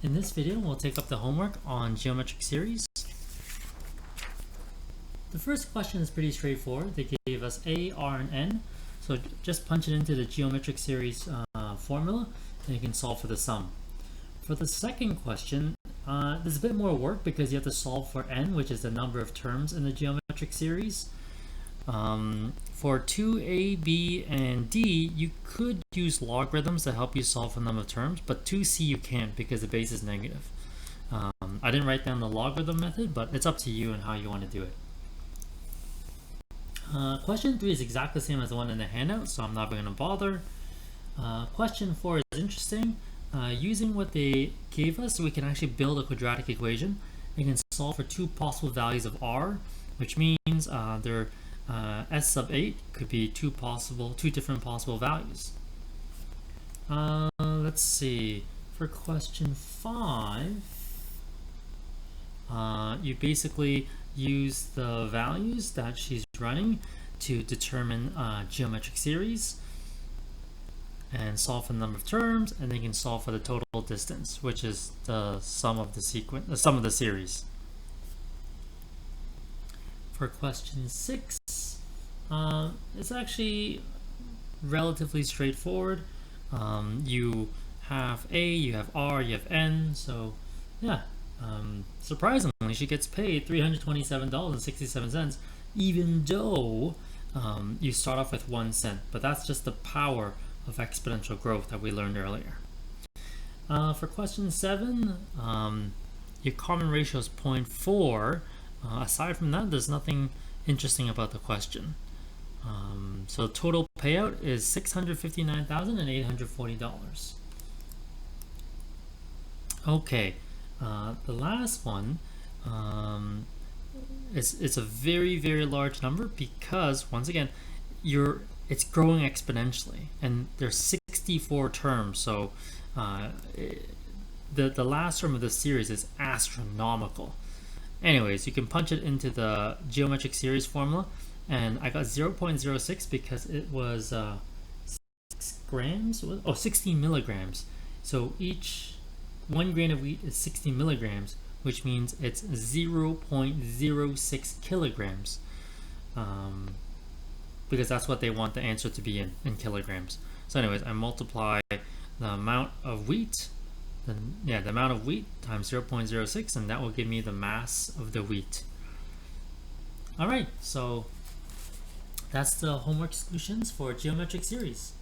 In this video, we'll take up the homework on geometric series. The first question is pretty straightforward. They gave us A, R, and N. So just punch it into the geometric series formula, and you can solve for the sum. For the second question, there's a bit more work because you have to solve for N, which is the number of terms in the geometric series. For 2a, b, and d, you could use logarithms to help you solve for the number of terms, but 2c you can't because the base is negative. I didn't write down the logarithm method, but it's up to you and how you want to do it. Question 3 is exactly the same as the one in the handout, so I'm not going to bother. Question 4 is interesting. Using what they gave us, we can actually build a quadratic equation. We can solve for two possible values of r, which means their s sub 8 could be two different possible values. Let's see. For question 5, you basically use the values that she's running to determine geometric series and solve for the number of terms, and then you can solve for the total distance, which is the sum of the series. For question 6, it's actually relatively straightforward. You have A, you have R, you have N, so yeah, surprisingly she gets paid $327.67, even though you start off with 1 cent, but that's just the power of exponential growth that we learned earlier. For question 7, your common ratio is 0.4. Aside from that, there's nothing interesting about the question. So total payout is $659,840. Okay, the last one, it's a very, very large number because, once again, it's growing exponentially, and there's 64 terms, so the last term of the series is astronomical. Anyways, you can punch it into the geometric series formula, and I got 0.06 because it was 6 grams, 16 milligrams. So each 1 grain of wheat is 60 milligrams, which means it's 0.06 kilograms, because that's what they want the answer to be in kilograms. So anyways, I multiply the amount of wheat, the amount of wheat times 0.06, and that will give me the mass of the wheat. Alright, so that's the homework solutions for geometric series.